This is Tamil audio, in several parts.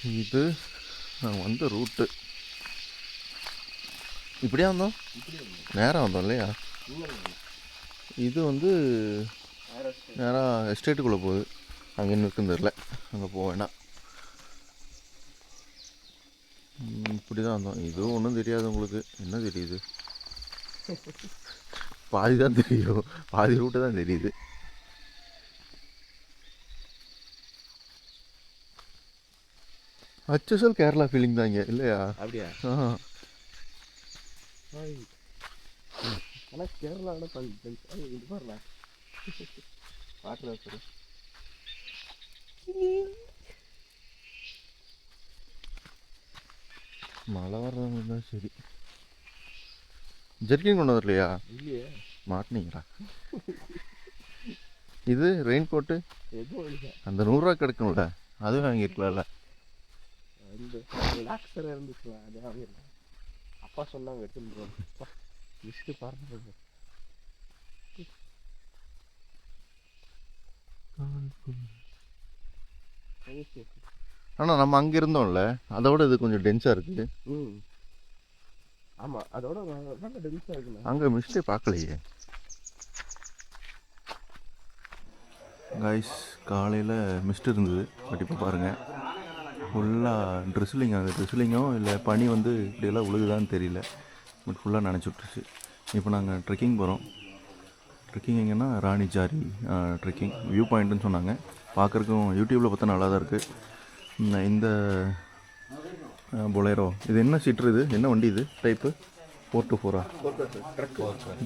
இது நான் வந்த ரூட்டு இப்படியா வந்தோம், நேராக வந்தோம் இல்லையா? இது வந்து நேராக எஸ்டேட்டுக்குள்ளே போகுது. அங்கே இன்னும் இருக்குன்னு தெரில, அங்கே போக வேணாம். இப்படி தான் வந்தோம். இதுவும் ஒன்றும் தெரியாது உங்களுக்கு. என்ன தெரியுது? பாதி தான் தெரியும், பாதி ரூட்டு தான் தெரியுது. HSL கேரளா ஃபீலிங் தான் இங்கே இல்லையா? அப்படியா? ஆனால் கேரளாவோட இது பாருண்ணா பாட்டில் சார் மழை வர்றவங்க தான் சரி. ஜெர்கின் கொண்டு வரலையா? இல்லையே, மாட்டினீங்களா? இது ரெயின் கோட்டு எதுவும் இல்லை. அந்த 100 ரூபா கிடைக்கும்ல, அதுவும் வாங்கியிருக்கலாம்ல. அந்த ரிலாக்ஸர் இருந்துச்சுலாம், அது வாங்கிடலாம். அப்பா சொன்னாங்க எடுத்துன்னு லிஸ்ட்டு பாருங்க. ஆனால் நம்ம அங்கே இருந்தோம்ல, அதோட இது கொஞ்சம் டென்ஸாக இருக்குது. ஆமாம், அதோட நல்ல டென்ஸாக இருக்குண்ணா. அங்கே மிஸ்டே பார்க்கலையே கைஸ். காலையில் மிஸ்ட் இருந்தது, பட் இப்போ பாருங்கள் ஃபுல்லாக ட்ரெஸ்லிங். அந்த ட்ரெஸ்லிங்கோ இல்லை பனி வந்து இப்படியெல்லாம் உழுகுதான்னு தெரியல, பட் ஃபுல்லாக நினச்சி விட்டுருச்சு. இப்போ நாங்கள் ட்ரெக்கிங் போகிறோம். ட்ரெக்கிங் எங்கன்னா ராணிச்சாரி ட்ரெக்கிங் வியூ பாயிண்ட்டுன்னு சொன்னாங்க. பார்க்குறக்கும் யூடியூப்பில் பார்த்தா நல்லா தான் இருக்குது. இந்த பொலேரோ இது என்ன சீட்ரு, இது என்ன வண்டி, இது type 4x4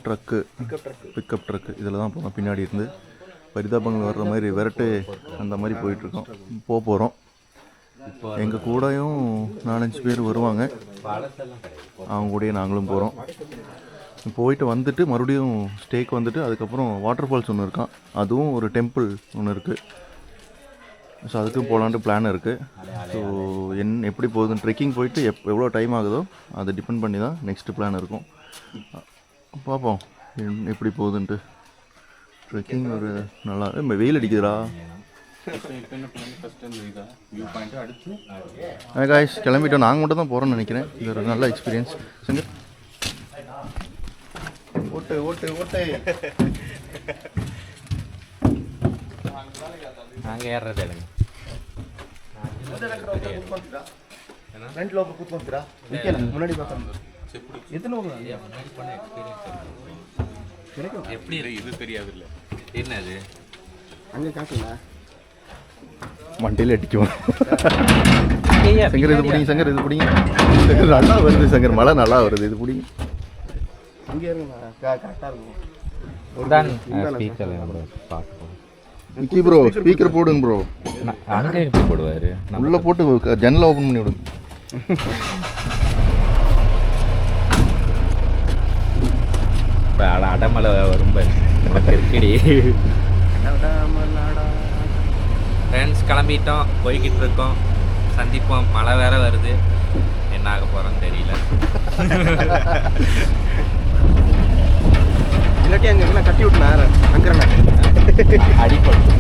truck, pickup truck. இதில் தான் போகிறோம். பின்னாடி இருந்து பரிதாபங்கள் வர்ற மாதிரி விரட்டு அந்த மாதிரி போயிட்டுருக்கோம். போகிறோம். எங்கள் கூடயும் 4-5 பேர் வருவாங்க, அவங்க கூடயே நாங்களும் போகிறோம். போயிட்டு வந்துட்டு மறுபடியும் ஸ்டேக்கு வந்துட்டு அதுக்கப்புறம் வாட்டர் ஃபால்ஸ் ஒன்று இருக்கான், அதுவும் ஒரு டெம்பிள் ஒன்று இருக்குது. ஸோ அதுக்கும் போகலான்ட்டு பிளான் இருக்குது. ஸோ எப்படி போகுதுன்னு ட்ரெக்கிங் போயிட்டு எவ்வளோ டைம் ஆகுதோ அதை டிபெண்ட் பண்ணி தான் நெக்ஸ்ட்டு பிளான் இருக்கும். பார்ப்போம் எப்படி போகுதுன்ட்டு. ட்ரெக்கிங் ஒரு நல்லா வெயில் அடிக்குதுடா. காய்ஸ் கிளம்பிட்டோம். நாங்கள் மட்டும் தான் போகிறோன்னு நினைக்கிறேன். இது ஒரு நல்ல எக்ஸ்பீரியன்ஸ். சங்கர் ஓட்டு ஓட்டு ஓட்டு. நாங்கள் ஏறுறது எடுங்க. முன்னாடி பார்க்கணும். எப்படி இது தெரியாது இல்லை என்னது அங்கே காட்டுங்களா? மண்டையில் அடிக்கும். சங்கர் இது பிடிங்க, சங்கர் இது பிடிங்க. நல்லா வருது சங்கர், மழை நல்லா வருது. இது பிடிங்க. அங்கே இருங்கண்ணா, கரெக்டாக இருக்கும். விக்கி ப்ரோ ஸ்பீக்கர் போடுங்க ப்ரோ. அங்கே எப்படி போடுவார்? உள்ளே போட்டு ஜன்னலை ஓப்பன் பண்ணி விடுங்க. இப்போ அடமலை ரொம்ப இருக்கடி. ஃப்ரெண்ட்ஸ் கிளம்பிட்டோம், போய்கிட்டு இருக்கோம். சந்திப்போம். மழை வேற வருது, என்ன ஆக போகிறோன்னு தெரியல. இல்லாட்டி அங்கே எங்கே கட்டி விட்டுனா அங்கே அடிப்படும்.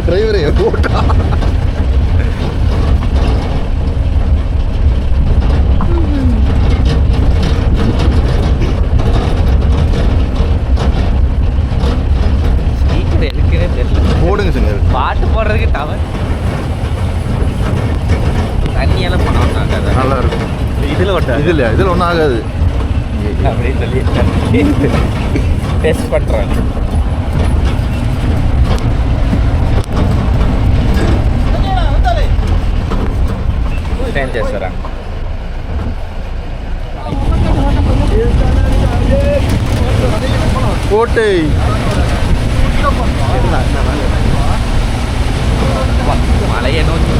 டிரைவரே ஓட்டா. ஸ்பீக்கர் எதுக்குன்னே தெரியல. போடுங்க சங்கர். பாட்டு போடுறதுக்கு டவர் தண்ணியெல்லாம் பண்ண நல்லா இருக்கும். இதில் ஒட்ட இதில் ஒன்றும் ஆகாது அப்படின்னு சொல்லி டெஸ்ட் பண்ணுறாங்க. ஸ்டேன் చేస్తారా? கோட்டை மலையை நோக்கி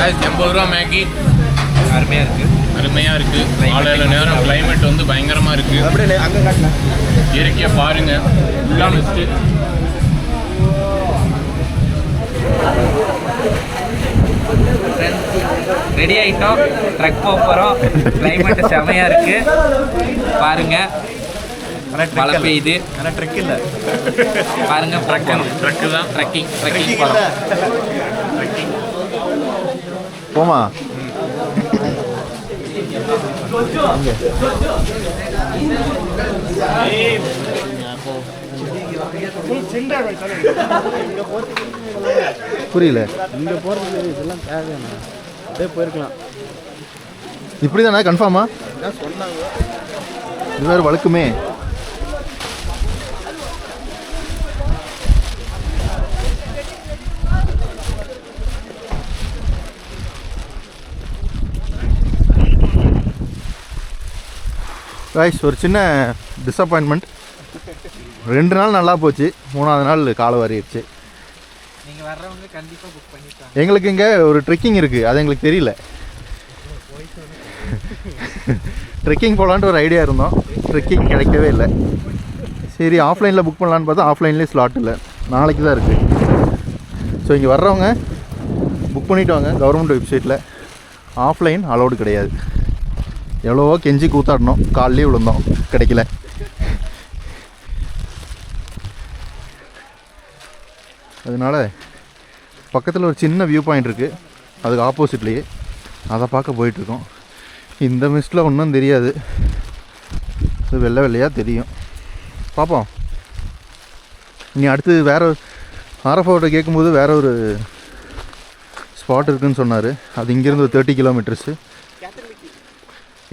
₹80 மேகி அருமையாக இருக்குது. அருமையாக இருக்குது. காலையில் நேரம் கிளைமேட் வந்து பயங்கரமாக இருக்குது. அப்படியே அங்கே காட்டினா இயற்கையாக பாருங்கள். ஃபுல்லாக மிஸ்ட்டு. ரெடி ஆகிட்டோம். ட்ரக் போக போகிறோம். கிளைமேட்டு செமையாக இருக்குது பாருங்கள். மழை பெய்யுது. ஆனால் ட்ரெக் இல்லை பாருங்கள் ட்ரக்கு தான். ட்ரக்கிங் போகிறோம். போமா புரியல. இங்கே போகிறதுக்கு இதெல்லாம் தேவையான அப்படியே போயிருக்கலாம். இப்படி தானே கன்ஃபார்மா? என்ன சொன்னாங்க? இது வேறு வழக்குமே. கைஸ், ஒரு சின்ன டிஸப்பாயின்மெண்ட். 2 நாள் நல்லா போச்சு, 3ஆவது நாள் காலை வாரிடுச்சு. நீங்கள் வர்றவங்க கண்டிப்பாக புக் பண்ணிட்டாங்க. எங்களுக்கு இங்கே ஒரு ட்ரெக்கிங் இருக்குது, அது எங்களுக்கு தெரியல. ட்ரெக்கிங் போகலான்ட்டு ஒரு ஐடியா இருந்தோம், ட்ரெக்கிங் கிடைக்கவே இல்லை. சரி ஆஃப்லைனில் புக் பண்ணலான்னு பார்த்தா ஆஃப்லைன்லேயே ஸ்லாட் இல்லை, நாளைக்கு தான் இருக்குது. ஸோ இங்கே வர்றவங்க புக் பண்ணிவிட்டு வாங்க. கவர்மெண்ட் வெப்சைட்டில் ஆஃப்லைன் அலௌடு கிடையாது. எவ்வளவோ கெஞ்சி கூத்தாடணும், காலையிலே விழுந்தோம், கிடைக்கல. அதனால் பக்கத்தில் ஒரு சின்ன வியூ பாயிண்ட் இருக்குது, அதுக்கு ஆப்போசிட்லேயே, அதை பார்க்க போயிட்டுருக்கோம். இந்த மிஸ்ட்டில் ஒன்றும் தெரியாது, இது வெள்ளை வெள்ளையாக தெரியும். பார்ப்போம். இனி அடுத்து வேறு ஆர்எஃப்ஓட்ட கேட்கும்போது வேறு ஒரு ஸ்பாட் இருக்குதுன்னு சொன்னார். அது இங்கேருந்து ஒரு 30 கிலோமீட்டர்ஸு.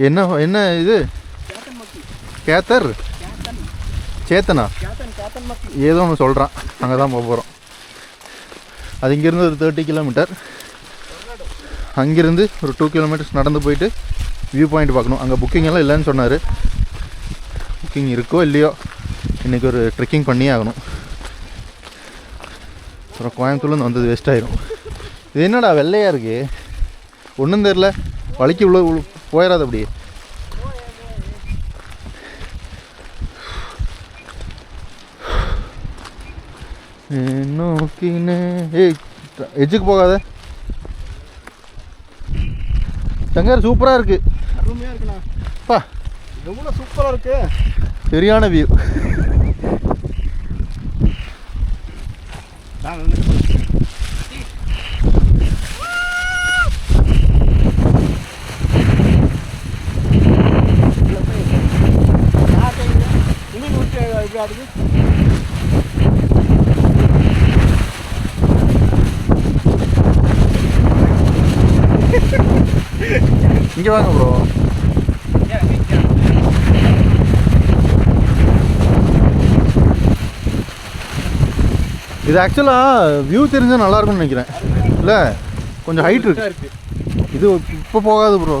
என்ன என்ன இது கேத்தர் சேத்தனா ஏதோ ஒன்று சொல்கிறான், அங்கே தான் போக போகிறோம். அது இங்கேருந்து ஒரு 30 கிலோமீட்டர். அங்கேருந்து ஒரு 2 கிலோமீட்டர்ஸ் நடந்து போயிட்டு வியூ பாயிண்ட் பார்க்கணும். அங்கே புக்கிங் எல்லாம் இல்லைன்னு சொன்னார். புக்கிங் இருக்கோ இல்லையோ இன்றைக்கி ஒரு ட்ரெக்கிங் பண்ணியே ஆகணும். அப்புறம் கோயம்புத்தூர்லேருந்து வந்தது வேஸ்ட் ஆயிரும். இது என்னடா வெள்ளையாக இருக்குது, ஒன்றும் தெரில, வலிக்கு உள்ள போயிடாது அப்படி. நோக்கினே ஏய் எஜ்ஜுக்கு போகாத. சங்கர் சூப்பராக இருக்குது, அருமையாக இருக்குண்ணா. பா எவ்வளோ சூப்பராக இருக்கு, சரியான வியூ. எப்படி ஆடுது? இங்கே வாங்க ப்ரோ. இது ஆக்சுவலாக வியூ தெரிஞ்சால் நல்லாயிருக்கும்னு நினைக்கிறேன். இல்லை கொஞ்சம் ஹைட் இருக்கு. இது இப்போ போகாது ப்ரோ.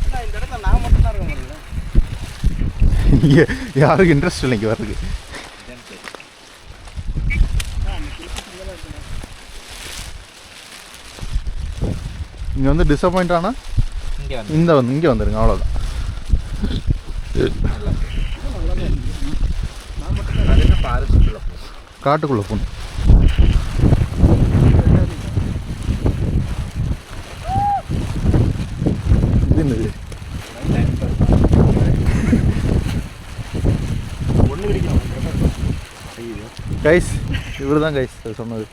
இந்த இடத்துல நான் மட்டும் தான் இருக்கேன். இங்கே யாருக்கு இன்ட்ரெஸ்ட் இல்லை இங்கே வர்றதுக்கு. இங்கே வந்து டிசப்பாயிண்ட் ஆனால் இங்கே வந்துடுங்க, அவ்வளோதான். காட்டுக்குள்ளே போகணும். இது என்னது? கைஸ் இவர் தான் கைஸ் அது சொன்னது.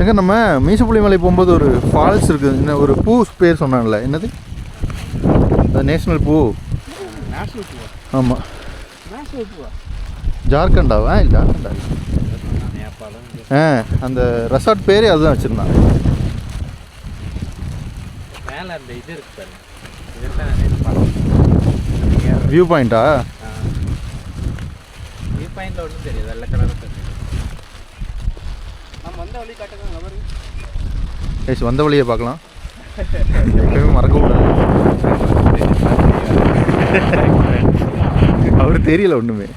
எங்க நம்ம மீசப்புள்ளி மலை போகும்போது ஒரு ஃபால்ஸ் இருக்குது, இன்னும் ஒரு பூ பேர் சொன்னாங்கல்ல, என்னது அது? நேஷ்னல் பூ. ஆமாம், ஜார்க்கண்டாவா? இல்லை ஜார்க்கண்டா, அந்த ரெசார்ட் பேரே அதுதான் வச்சுருந்தான். வியூ பாயிண்டா? வியூ பாயிண்ட்ல ஒன்றும் தெரியாது, வெள்ளை கலர் நம்ம வந்த வழி காட்டுங்க. ஏய் வந்த வழியை பார்க்கலாம், எப்பயுமே மறக்கக்கூடாது. அவர் தெரியல ஒன்றுமே.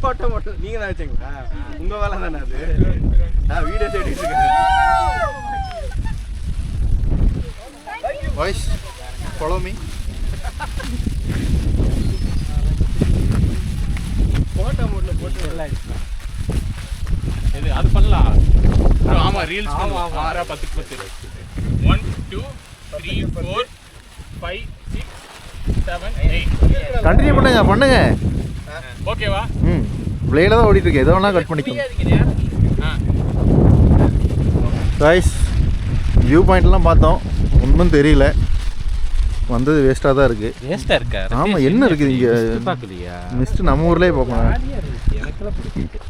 போட்டோ மட்டும் நீங்க தான் வச்சீங்களா? உங்க வேலை தானே அது. வீடியோ எடுத்துட்டு இருக்கேன். Voice follow me. போட்டோ மட்டும் போட்டு எல்லாம் இது அது பண்ணலாம். ஆமா ரீல்ஸ் பண்ணுவோம். 6 10 10 1 2 3 4 5 6 7 8 கண்டினியூ பண்ணுங்க. ஓகேவா? பிளேடில் தான் ஓடிட்டு இருக்கு. எதை வேணா கட் பண்ணிக்கலாம். காய்ஸ் வியூ பாயிண்ட்லாம் பார்த்தோம், ஒன்றும் தெரியல. வந்தது வேஸ்ட்டாக தான் இருக்குது. வேஸ்ட்டாக இருக்கா? ஆமாம், என்ன இருக்குது இங்கே? பார்க்கலையா? மிஸ்ட்டு நம்ம ஊர்லேயே பார்க்கணும். எனக்கெல்லாம் பிடிக்கும்.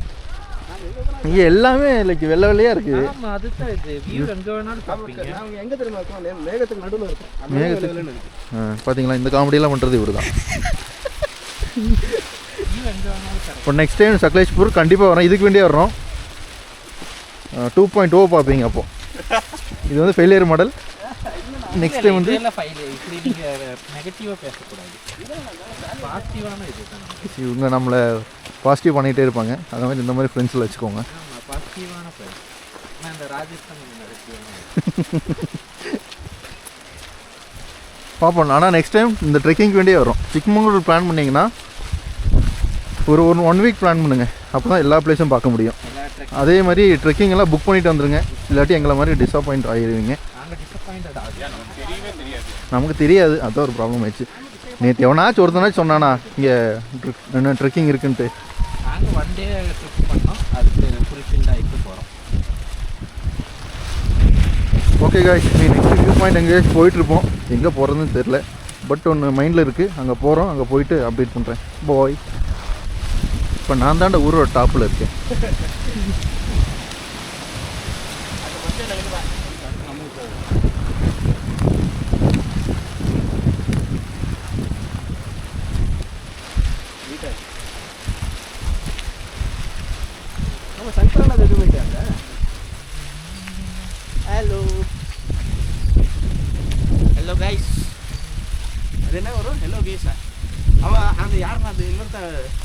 இங்கே எல்லாமே லைக் வெள்ளை வெள்ளையாக இருக்குது. ஆமாம், அதுதான் இது. வியூ எங்கே வேணாலும் பார்ப்பீங்க. நாங்கள் எங்கே தெரியுமா இருக்கோம்? மேகத்துக்கு நடுவில் இருக்கும். மேகத்துக்கு பார்த்தீங்களா? இந்த காமெடியெல்லாம் பண்ணுறது இவர் தான். இப்போ நெக்ஸ்ட் டைம் சக்லேஷ்பூர் கண்டிப்பாக வரோம். இதுக்கு வேண்டியே வர்றோம். 2.0 பார்ப்பீங்க. அப்போது இது வந்து ஃபெயிலியர் மாடல். நெக்ஸ்ட் டைம் வந்து இப்படி நீங்கள் நெகட்டிவாக பேசக்கூடாது. பாசிட்டிவான இது தான். இவங்க நம்மளை பாசிட்டிவ் பண்ணிகிட்டே இருப்பாங்க. அது மாதிரி இந்த மாதிரி ஃப்ரெண்ட்ஸில் வச்சுக்கோங்க. ஆமாம், பாசிட்டிவான ஃப்ரெண்ட்ஸ். நான் இந்த ராஜஸ்தான் நெகட்டிவான பார்ப்போம். ஆனால் நெக்ஸ்ட் டைம் இந்த ட்ரெக்கிங் வேண்டியே வரும். சிக்மங்களூர் பிளான் பண்ணிங்கன்னா ஒரு 1 வீக் பிளான் பண்ணுங்க. அப்போ தான் எல்லா பிளேஸும் பார்க்க முடியும். அதே மாதிரி ட்ரெக்கிங் எல்லாம் புக் பண்ணிட்டு வந்துருங்க. இல்லாட்டி எங்களை மாதிரி டிசப்பாயிண்ட் ஆகிடுவீங்க. நமக்கு தெரியாது, அதுதான் ஒரு ப்ராப்ளம் ஆயிடுச்சு. நேற்று எவனாச்சும் ஒருத்தனாச்சும் சொன்னானா இங்கே என்ன ட்ரெக்கிங் இருக்குன்ட்டு? நாங்கள் 1 டே ட்ரிப் பண்ணோம், அதுக்கு ஃபுல்ஃபில்ட் ஆகிட்டு போகிறோம். ஓகே காய்ஸ், நீ நெக்ஸ்ட் வியூ பாயிண்ட் எங்கேயாச்சும் போயிட்டுருப்போம். எங்கே போகிறதுன்னு தெரில. பட் ஒன்று மைண்டில் இருக்குது. அங்கே போகிறோம். அங்கே போயிட்டு அப்டேட் பண்ணுறேன். பாய். இப்போ நான் தாண்ட ஊரோட டாப்பில் இருக்கேன். நம்ம சங்கரான எது போயிட்டாங்க. Hello guys. அது என்ன வரும்? ஹலோ கேஸா? அவன் அந்த யாருன்னா அது இன்னொருத்த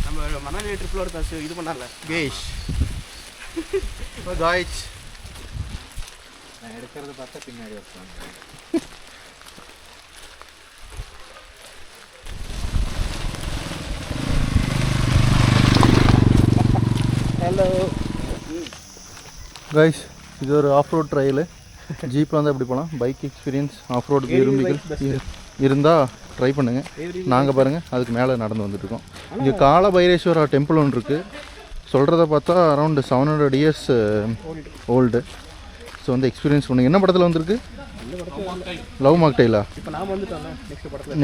நம்ம மணாலி ட்ரிப்பில் ஒருத்த இது பண்ணார்ல, கேஷ். காய்ஸ், நான் எடுக்கிறத பார்த்தா பின்னாடி வருவாங்க. ஹலோ காய்ஸ், இது ஒரு ஆஃப் ரோட் ட்ரையலு. ஜீப்பில் வந்து எப்படி போகலாம். பைக் எக்ஸ்பீரியன்ஸ் ஆஃப் ரோடு விரும்பிகள் இருந்தால் ட்ரை பண்ணுங்கள். நாங்கள் பாருங்கள் அதுக்கு மேலே நடந்து வந்துட்டுருக்கோம். இங்கே கால பைரேஸ்வரா டெம்பிள் ஒன்று இருக்குது. சொல்கிறத பார்த்தா அரௌண்ட் 700 years ஓல்டு. ஸோ வந்து எக்ஸ்பீரியன்ஸ் பண்ணுங்க. என்ன படத்தில் வந்திருக்கு? லவ் மாக்டைலா? இப்போ நான் வந்துட்டோம்.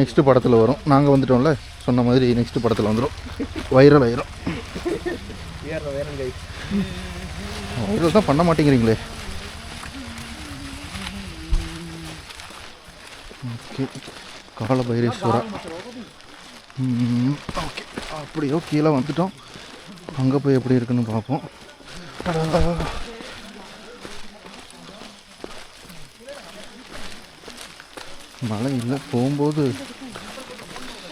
நெக்ஸ்ட்டு படத்தில் வரும். நாங்கள் வந்துட்டோம்ல, சொன்ன மாதிரி நெக்ஸ்ட்டு படத்தில் வந்துடும். வைரல் ஆயிரும். வைரல் தான் பண்ண மாட்டேங்கிறீங்களே. ஓகே, கால பைரேஸ்வரா. ஓகே, அப்படியோ கீழே வந்துட்டோம். அங்கே போய் எப்படி இருக்குன்னு பார்ப்போம். மழை இல்லை, போகும்போது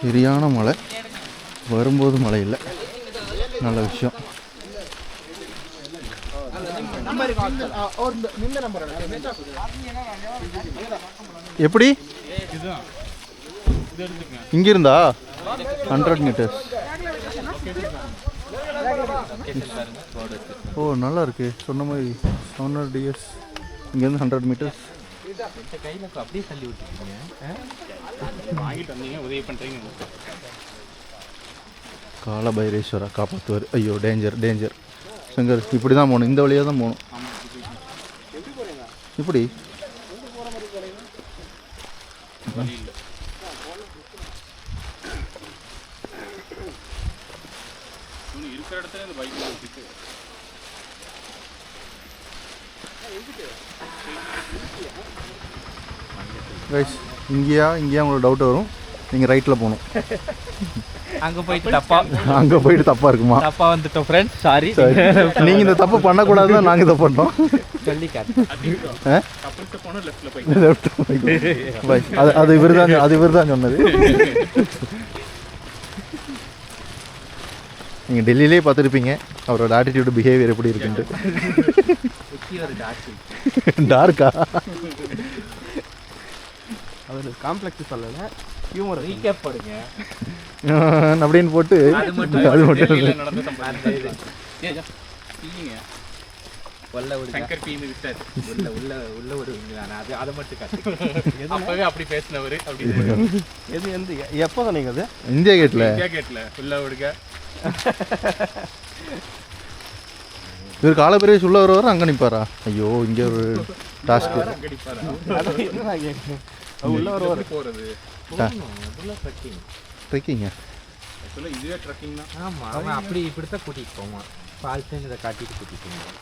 சரியான மழை, வரும்போது மழை இல்லை. நல்ல விஷயம். எப்படி இங்கிருந்தா 100 மீட்டர்ஸ்? ஓ நல்லா இருக்கு. சொன்ன மாதிரி 700 டிஎஸ், இங்கேருந்து 100 மீட்டர்ஸ். கையில் அப்படியே தள்ளி விட்டுருக்கீங்க. வாங்கிட்டு வந்தீங்க, உதவி பண்ணுறீங்க. கால பைரேஸ்வரா காப்பாற்றுவார். ஐயோ டேஞ்சர் டேஞ்சர். சங்கர் இப்படி தான் போகணும், இந்த வழியாக தான் போகணும். இப்படி இருக்கிற இடத்துல இந்த பைக் வச்சுட்டு ரைஸ் இங்கேயா உங்களுக்கு டவுட் வரும். நீங்கள் ரைட்டில் போகணும். அங்கே போயிட்டு தப்பாக இருக்குமா? தப்பா வந்துட்டோம் ஃப்ரெண்ட்ஸ், சாரி. நீங்கள் இந்த தப்பு பண்ணக்கூடாது தான் நாங்கள் இதை பண்ணோம். சொல்லி காட்டு. போனால் லெஃப்ட்டில் போய் அது இவர் தான் சொன்னது. நீங்கள் டெல்லியிலே பார்த்துருப்பீங்க அவரோட ஆட்டிடியூடு, பிஹேவியர் எப்படி இருக்குன்ட்டு. டார்க்கா? அவர் காம்ப்ளெக்ஸ் சொல்லலை, ஹியூமர் ரீகேப் பண்ணுங்க அப்படின்னு போட்டு அது மட்டும் நடந்த சம்பவம். சங்கர் பீனு விட்டார். உள்ள ஒரு அது அதை மட்டும் காட்டு. அப்பவே அப்படி பேசினவர். அப்படி எது எப்போ சொன்னீங்க? அது இந்தியா கேட்டில் உள்ள விடுங்க. இவர் கால பெரிய உள்ள வருவார், அங்கே நிற்பாரா? ஐயோ இங்கே ஒரு டாஸ்க். உள்ள வருவார். போறது ட்ரெக்கிங்க. இதுவே ட்ரெக்கிங் தான். ஆமா, அவன் அப்படி இப்படித்தான் கூட்டிட்டு போவான். ஃபால்ஸ் இதை காட்டிட்டு கூட்டிட்டு போவான்.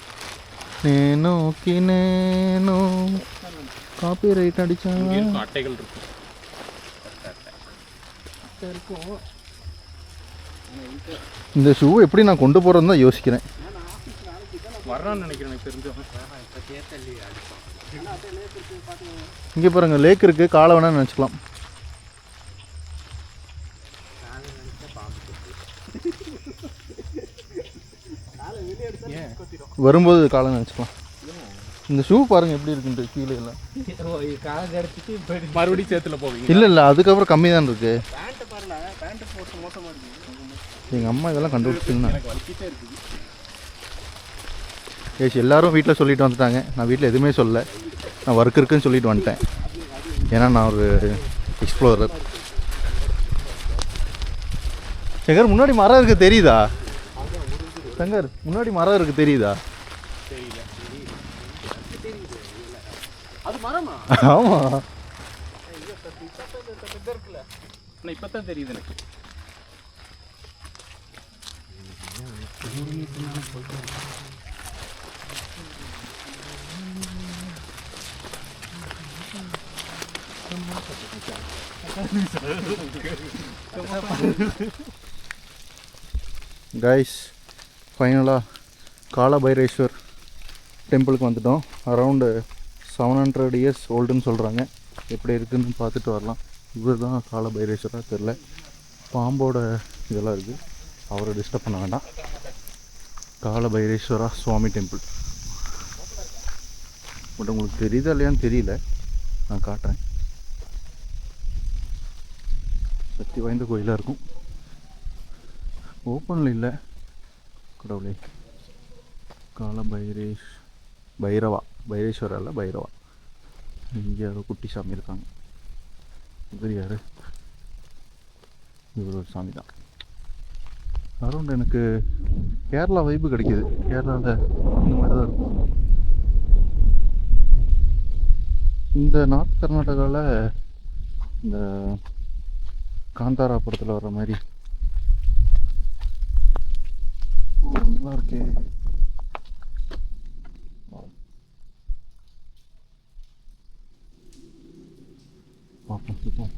நேனோ காப்பி ரைட் அடிச்சாங்க. அட்டைகள் இருக்கும். இந்த ஷூ எப்படி நான் கொண்டு போகிறேன்னு தான் யோசிக்கிறேன். வர்றான்னு நினைக்கிறேன் எனக்கு தெரிஞ்சவன். இங்கே பாருங்க, லேக் இருக்குது, காலை வேணால் நினச்சிக்கலாம். வரும்போது காலை நினச்சிக்கலாம். இந்த ஷூ பாருங்கள் எப்படி இருக்குன்ட்டு கீழே எல்லாம். மறுபடியும் சேத்துல போவீங்க? இல்லை அதுக்கப்புறம் கம்மி தான் இருக்குது. பேண்ட் பாருங்க, பேண்ட் போட்டு மோசமாக இருக்குது. எங்கள் அம்மா இதெல்லாம் கண்டுபிடிச்சிங்கன்னா ஏசி எல்லாரும் வீட்டில் சொல்லிட்டு வந்துட்டாங்க. நான் வீட்டில் எதுவுமே சொல்லலை, நான் ஒர்க் இருக்குன்னு சொல்லிட்டு வந்துட்டேன். ஏன்னா நான் ஒரு எக்ஸ்ப்ளோரர். சங்கர் முன்னாடி மரம் இருக்குது தெரியுதா? சங்கர் முன்னாடி மரம் இருக்குது தெரியுதா? அது மரமா? ஆமாம், இப்பதான் தெரியுது எனக்கு. கைஸ் ஃபைனலாக கால பைரேஸ்வர் டெம்பிளுக்கு வந்துட்டோம். அரவுண்டு 700 இயர்ஸ் ஓல்டுன்னு சொல்கிறாங்க. எப்படி இருக்குதுன்னு பார்த்துட்டு வரலாம். இவர் தான் கால பைரேஸ்வரா தெரில. பாம்போட இதெல்லாம் இருக்குது, அவரை டிஸ்டர்ப் பண்ண வேண்டாம். கால பைரேஸ்வரா சுவாமி டெம்பிள். பட் உங்களுக்கு தெரியுதா இல்லையான்னு தெரியல, நான் காட்டுறேன். சக்தி வாய்ந்த கோயிலாக இருக்கும். ஓப்பனில் இல்லை. கடவுளே, கால பைரேஸ்வரா இல்லை பைரவா. இங்கே யாரோ குட்டி சாமி இருக்காங்க. இவர் யார்? இவர் ஒரு சாமி தான். அரௌண்ட் எனக்கு கேரளா வைப்பு கிடைக்கிது. கேரளாவில் இந்த மாதிரி தான் இருக்கும். இந்த நார்த் கர்நாடகாவில் இந்த காந்தாரா படத்தில் வர்ற மாதிரி நல்லா இருக்கே. பார்ப்போம்.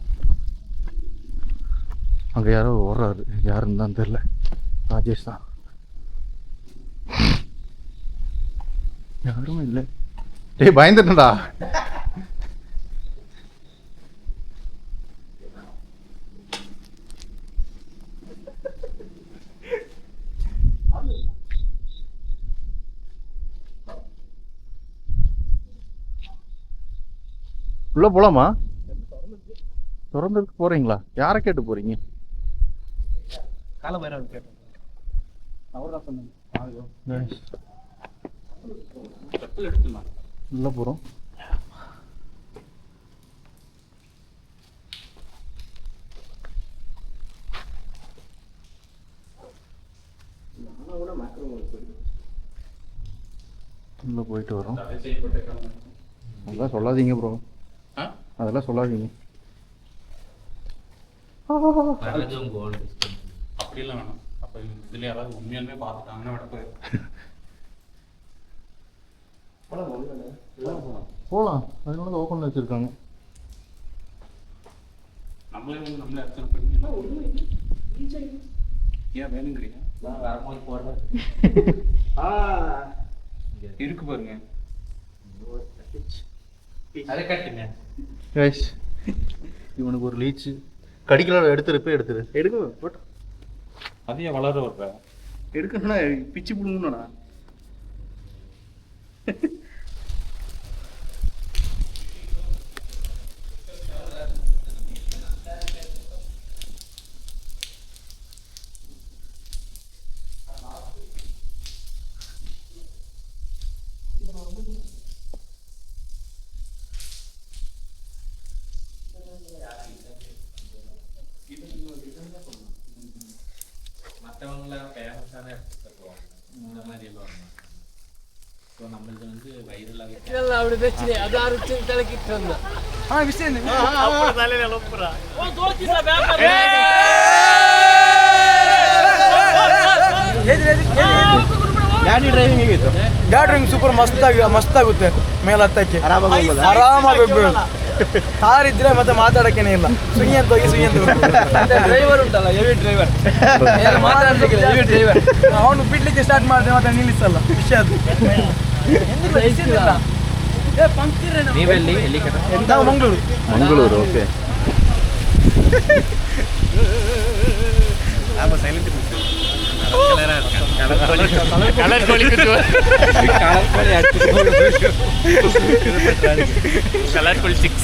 அங்கே யாரோ ஓடுறாரு, யாருன்னு தான் தெரில. ராஜேஷ் தான். யாரும் இல்லை. டேய் பயந்துட்டா. உள்ளே போகலாமா? திறந்துட்டு போகிறீங்களா? யாரை கேட்டு போகிறீங்க? கால பைரவர் கேட்டேன். அவர் தான் சொன்னாங்க. உள்ளே போகிறோம். உள்ளே போயிட்டு வரோம். அதெல்லாம் சொல்லாதீங்க ப்ரோ, அதெல்லாம் சொல்லாதீங்க. அப்படிலாம் வேணாம். அப்போ இதில் யாராவது உண்மையாலுமே பார்த்துட்டாங்கன்னா விட போகலாம். அதனால ஓப்பனில் வச்சுருக்காங்க. நம்மளே நம்மளே அர்ச்சனை பண்ணி ஏன் வேணுங்கிறீங்க? இருக்கு பாருங்க. அதை கட்டுங்க. கைஸ், இவனுக்கு ஒரு லீச்சு கடிக்கல. எடுத்துரு எடுக்க போட்டு அதையே வளர வர்ற எடுக்கணும்னா பிச்சு புடுங்கணும்னா. மற்றவங்களாம் ஃபேமஸான இடத்துக்கு போவாங்க, இந்த மாதிரி எல்லாம். ஸோ நம்மளுக்கு வந்து வைரலாக அப்படி பேச்சு அது அரைச்சு தலைக்கிட்டு வந்தேன். விஷயம் ಡ್ರೈವಿಂಗ್ ಸೂಪರ್ ಮಸ್ತ್ ಆಗುತ್ತೆ. ಮೇಲೆ ಹತ್ತಕ್ಕೆ ಆರಾಮಾಗಿ ಹೋಗ್ಬಿಡೋದು. ಕಾರ್ ಇದ್ರೆ ಮತ್ತೆ ಮಾತಾಡಕ್ಕೇನೆ ಇಲ್ಲ. ಸುಯಿ ಅಂತ ಹೋಗಿ ಡ್ರೈವರ್ ಉಂಟಲ್ಲ, ಹೆವಿ ಡ್ರೈವರ್ ಮಾತಾಡ್ಲಿಕ್ಕಿಲ್ಲ. ಹೆವಿ ಡ್ರೈವರ್ ಅವನು ಬಿಡ್ಲಿಕ್ಕೆ ಸ್ಟಾರ್ಟ್ ಮಾಡಿದ್ರೆ ಮತ್ತೆ ನಿಲ್ಲಿಸಲ್ಲ. ವಿಷಯ ಅದು. ನೀವೆಲ್ಲಿ ಎಲ್ಲಿ ಕಟ್ಟ? ನಾವು ಮಂಗಳೂರು. ಓಕೆ. கலர் கோழி கலர் கோழி 6.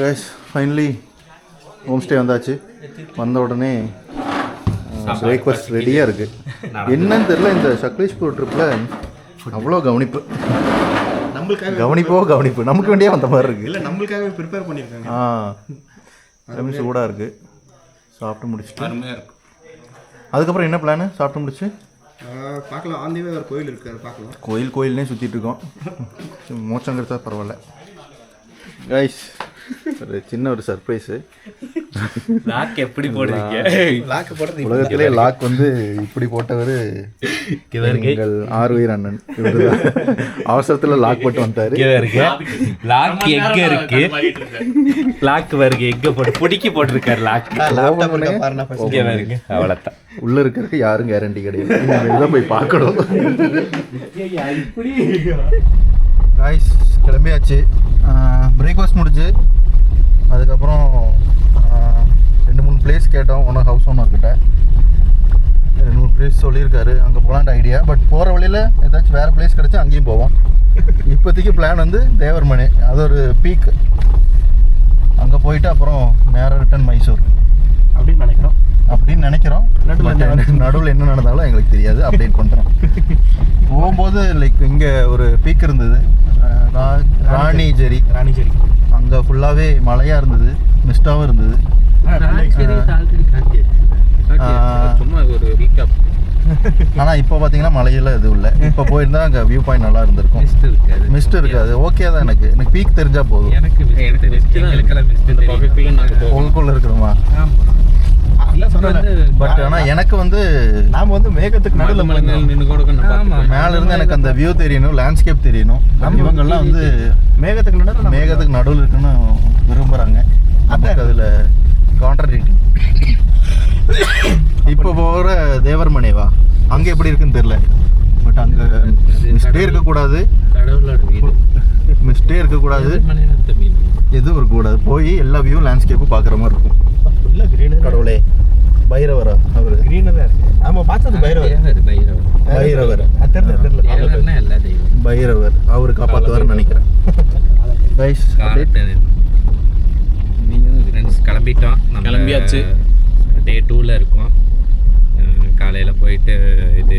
கைஸ், ஃபைனலி ஹோம் ஸ்டே வந்தாச்சு. வந்த உடனே பிரேக்ஃபாஸ்ட் ரெடியாக இருக்குது. என்னன்னு தெரியல, இந்த சக்லேஷ்பூர் ட்ரிப்பில் அவ்வளோ கவனிப்பு. கவனிப்பு நமக்கு வேண்டியே வந்த மாதிரி இருக்குது. இல்லை, நம்மளுக்காகவே ப்ரிப்பேர் பண்ணியிருக்காங்க. சூடாக இருக்குது. சாப்பிட்டு முடிச்சுட்டு அருமையாக இருக்கும். அதுக்கப்புறம் என்ன பிளானு? சாப்பிட்டு முடிச்சு பார்க்கலாம். ஆந்திவே ஒரு கோயில் இருக்குது, அதை பார்க்கலாம். கோயில்னே சுற்றிட்டு இருக்கோம். மோச்சம் கிடைச்சா பரவாயில்ல. கைஸ், ஒரு சின்ன ஒரு சர்ப்ரைஸு. லாக் எப்படி போடுறீங்க? லாக்கு போடுறது உலகத்திலே லாக் வந்து இப்படி போட்டவர் எங்கள் ஆர்வீர் அண்ணன். இவர் அவசரத்தில் லாக் போட்டு வந்தார். லாக் எங்க இருக்கு? லாக் வருங்க எங்க போட்டு புடிக்கி போட்டிருக்காரு. லாக் இங்க வருங்க. அவ்வளோதான். உள்ள இருக்கிறதுக்கு யாரும் கேரண்டி கிடையாது. இதான் போய் பார்க்கணும். காய்ஸ், கிளம்பியாச்சு. பிரேக்ஃபாஸ்ட் முடிஞ்சு அதுக்கப்புறம் 2-3 பிளேஸ் கேட்டோம். ஒன்று ஹவுஸ் ஓனர்கிட்ட 2-3 பிளேஸ் சொல்லியிருக்காரு. அங்கே போகலான்ட்டு ஐடியா. பட் போகிற வழியில் ஏதாச்சும் வேறு பிளேஸ் கிடச்சா அங்கேயும் போவோம். இப்போதைக்கு பிளான் வந்து தேவர்மனை, அது ஒரு பீக். அங்கே போயிட்டு அப்புறம் நேராக ரிட்டன் மைசூர் அப்படின்னு நினைக்கிறோம். நடுவில் என்ன நடந்தாலும் எங்களுக்கு தெரியாது. அப்டேட் பண்ணுறோம். போகும்போது லைக் இங்கே ஒரு பீக் இருந்தது, ராணிஜெரி. அங்கே ஃபுல்லாகவே மழையாக இருந்தது, மிஸ்டாகவும் இருந்தது. சும்மா ஒரு ரீகேப். ஆனால் இப்போ பார்த்தீங்கன்னா மழையெல்லாம் எதுவும் இல்லை. இப்போ போயிருந்தா அங்கே வியூ பாயிண்ட் நல்லா இருந்திருக்கும். மிஸ்ட் இருக்காது. ஓகே தான். எனக்கு பீக் தெரிஞ்சால் போதும். உங்களுக்குள்ள இருக்கணுமா? பட் ஆனால் எனக்கு வந்து நாம் வந்து மேகத்துக்கு நடுவில் மேலே இருந்து எனக்கு அந்த வியூ தெரியணும், லேண்ட்ஸ்கேப் தெரியணும். இவங்கெல்லாம் வந்து மேகத்துக்கு நடுவில் இருக்குன்னு விரும்புகிறாங்க. அப்போ அதில் கான்ட்ராடிக்டிங். இப்போ போகிற தேவர்மனைவா அங்கே எப்படி இருக்குன்னு தெரியல. பட் அங்கே மிஸ்டே இருக்கக்கூடாது, எதுவும் இருக்கக்கூடாது. போய் எல்லா வியூ லேண்ட்ஸ்கேப்பும் பார்க்குற மாதிரி இருக்கும். கடவுளே பைரவரா அவர் கிரீனில் தான் இருக்கு. ஆமாம் பார்த்தது பைரவர். பைரவர் தெரியல எல்லா தெய்வம் பைரவர் அவர் காப்பாற்றுவார்னு நினைக்கிறேன். கைஸ் ஃப்ரெண்ட்ஸ் கிளம்பிட்டோம். நம்ம கிளம்பியாச்சு. டே 2ல் இருக்கோம். காலையில் போயிட்டு இது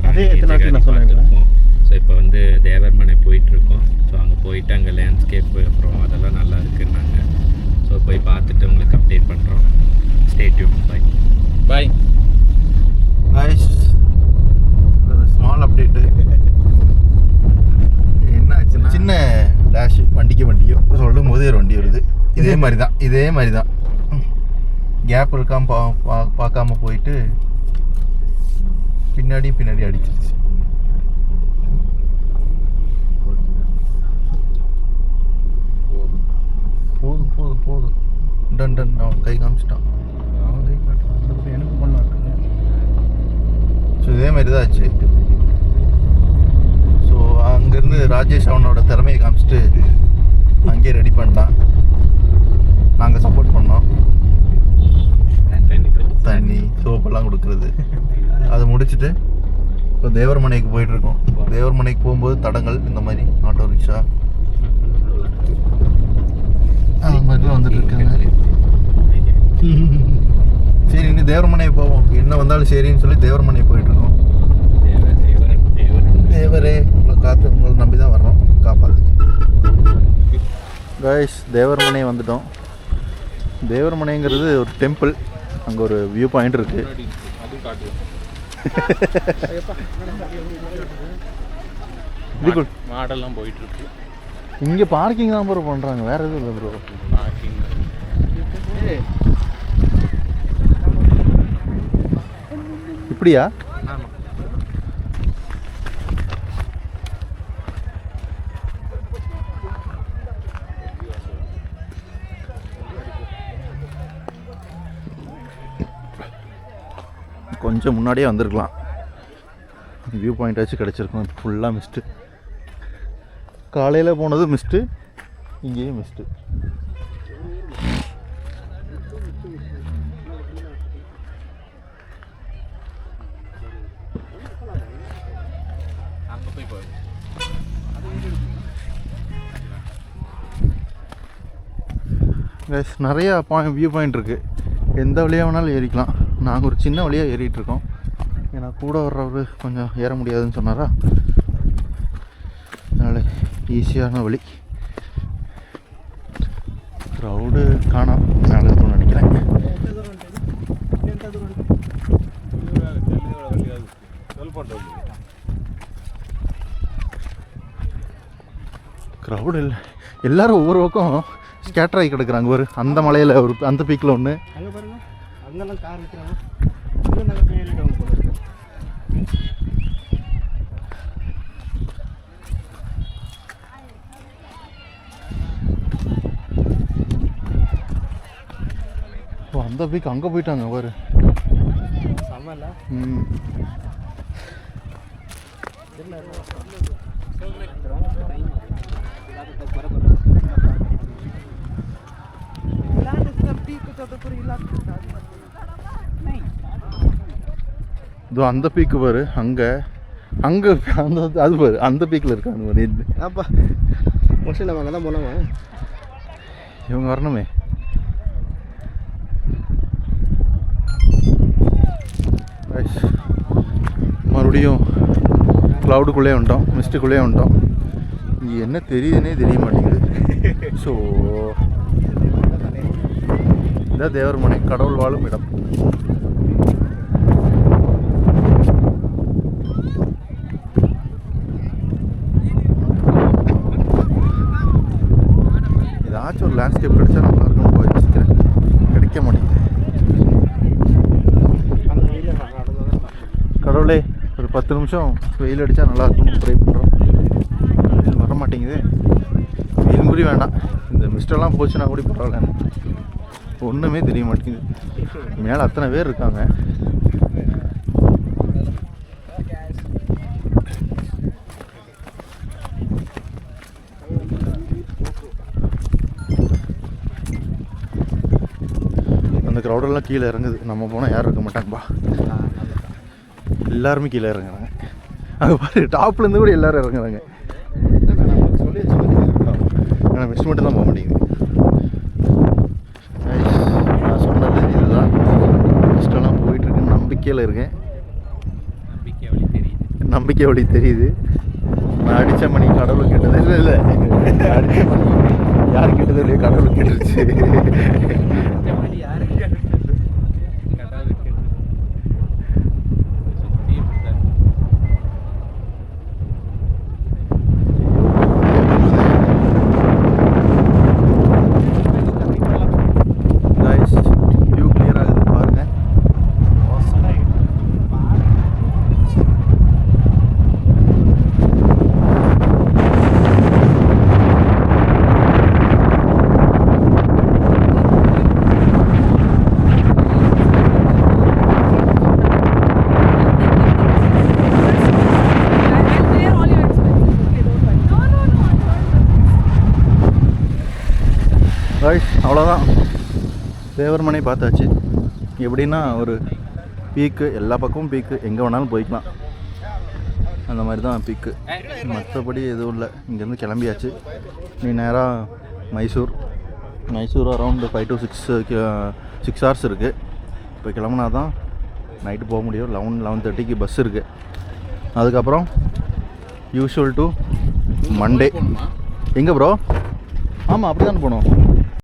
அதே எத்தனை நாளைக்கு நான் சொன்னேன். பார்த்துருக்கோம். ஸோ இப்போ வந்து தேவர்மனை போயிட்டுருக்கோம். ஸோ அங்கே போயிட்டு அங்கே லேண்ட்ஸ்கேப்பு அப்புறம் அதெல்லாம் நல்லா இருக்குன்னாங்க. ஸோ போய் பார்த்துட்டு உங்களுக்கு அப்டேட் பண்ணுறோம். Stay tune. Bye bye. Guys ஒரு ஸ்மால் அப்டேட்டு. என்ன ஆச்சுன்னா சின்ன டேஷ் வண்டிக்கு சொல்லும் போது ஒரு வண்டி வருது. இதே மாதிரி தான் கேப் இருக்காம பார்க்காம போயிட்டு பின்னாடி அடிச்சிருச்சு. போதும் டன் அவன் கை காமிச்சிட்டான். எனக்கு பண்ணலாம் இருக்குங்க. ஸோ இதே மாதிரி தான் ஆச்சு. ஸோ அங்கேருந்து ராஜேஷ் அவனோட திறமையை காமிச்சிட்டு அங்கேயே ரெடி பண்ணிட்டான். நாங்கள் சப்போர்ட் பண்ணோம். தண்ணி சோப்பெல்லாம் கொடுக்குறது அதை முடிச்சுட்டு இப்போ தேவர்மனைக்கு போயிட்டுருக்கோம். தேவர்மனைக்கு போகும்போது தடங்கள் இந்த மாதிரி ஆட்டோ ரிக்ஷா அது மாதிரிலாம் வந்துட்டு இருக்காங்க. சரி இன்னும் தேவர்மனை போவோம், என்ன வந்தாலும் சரின்னு சொல்லி தேவர்மனை போயிட்டுருக்கோம். தேவரே உங்களை நம்பி தான் வர்றோம், காப்பாற்றுங்க. கைஸ் தேவர்மனை வந்துட்டோம். தேவர்மனைங்கிறது ஒரு டெம்பிள். அங்கே ஒரு வியூ பாயிண்ட் இருக்குது. இதுக்குள் மாடெல்லாம் போயிட்டு இருக்கு. இங்கே பார்க்கிங் தான் ப்ரோ பண்ணுறாங்க, வேறு எதுவும் இல்லை ப்ரோ. பார்க்கிங் இப்படியா? கொஞ்சம் முன்னாடியே வந்திருக்கலாம், வியூ பாயிண்ட் ஆச்சு கிடச்சிருக்கும். ஃபுல்லாக மிஸ்ட்டு. காலையில் போனது மிஸ்ட்டு, இங்கேயும் மிஸ்ட்டு. அங்கே போய் போகுது. நிறையா வியூ பாயிண்ட் இருக்குது. எந்த வழியாக வேணாலும் ஏறிக்கலாம். நாங்கள் ஒரு சின்ன வழியாக ஏறிட்டுருக்கோம். ஏன்னா கூட வர்றவர் கொஞ்சம் ஏற முடியாதுன்னு சொன்னாரா, அதனால் ஈஸியான வழி. க்ரௌடு காணோம், மேலே இருக்கும்னு நினைக்கிறேன். க்ரௌடு இல்லை, எல்லோரும் ஒவ்வொரு பக்கம் ஸ்கேட்டர் ஆகி கிடக்குறாங்க. ஒரு அந்த மலையில் ஒரு அந்த பீக்கில் ஒன்று. அங்கே பாருங்க, அங்கெல்லாம் கார் வைக்கிறாங்க. இன்னும் நாங்கள் போய் ஏறிட்டோம் போல இருக்கு. ஓ அந்த பீக் அங்கே போயிட்டாங்க பாரு. செம்மல்ல. இதோ அந்த பீக்கு பாரு, அங்கே அந்த அது பாரு, அந்த பீக்கில் இருக்காங்க பாரு. அப்பா மோஸ்ட்லி நம்ம அங்கே தான் போனோமா? இவங்க வரணுமே. மறுபடியும் க்ளவுடுக்குள்ளே வந்துட்டோம், மிஸ்ட்டுக்குள்ளே வந்துட்டோம். இங்கே என்ன தெரியுதுன்னே தெரிய மாட்டேங்குது. ஸோ இதான் தேவர்மனை, கடவுள் வாழும் இடம். ஏதாச்சும் ஒரு லேண்ட்ஸ்கேப் கிடைச்சா நல்லா இருக்கும் போய் யோசிக்கிறேன், கிடைக்க மாட்டேங்குது. கடவுளே ஒரு 10 நிமிஷம் வெயில் அடித்தா நல்லா இருக்கும்னு ட்ரை பண்ணுறோம், வர மாட்டேங்குது. வெயில் முறி வேண்டாம், இந்த மிஸ்டெல்லாம் போச்சுன்னா கூட பரவாயில்ல. ஒன்றுமே தெரிய மாட்டேங்குது. மேலே அத்தனை பேர் இருக்காங்க. அந்த க்ரௌடெல்லாம் கீழே இறங்குது. நம்ம போனால் யாரும் இருக்க மாட்டாங்கப்பா. எல்லாருமே கீழே இறங்குறாங்க. அங்கே பாரு டாப்லேருந்து கூட எல்லோரும் இறங்குறாங்க. ஆனால் மிஸ் மட்டும் தான் போக மாட்டேங்குது. நான் சொன்னது இதுதான். மிஸ்டெல்லாம் போயிட்டுருக்குன்னு நம்பிக்கையில் இருக்கேன். நம்பிக்கை வழி தெரியுது. நான் அடித்த மணி கடவுள் கேட்டது இல்லை அடித்த மணி யார் கேட்டது இல்லையோ கடவுள் கேட்டுருச்சு. வியூ கிளியர் ஆகுது பாருங்க. அவ்வளோதான், தேவர்மனை பார்த்தாச்சு. எப்படின்னா ஒரு பீக்கு, எல்லா பக்கமும் பீக்கு, எங்கே வேணாலும் போய்க்கலாம், அந்த மாதிரி தான் பீக்கு. மற்றபடி எதுவும் இல்லை. இங்கேருந்து கிளம்பியாச்சு. நீ நேராக மைசூர் அரௌண்டு 5 to 6 hours இருக்குது. இப்போ கிளம்புனா தான் நைட்டு போக முடியும். 11:30க்கு பஸ் இருக்குது. அதுக்கப்புறம் யூஷுவல் டு மண்டே. எங்கே ப்ரோ? ஆமாம் அப்படி தான் போகணும்.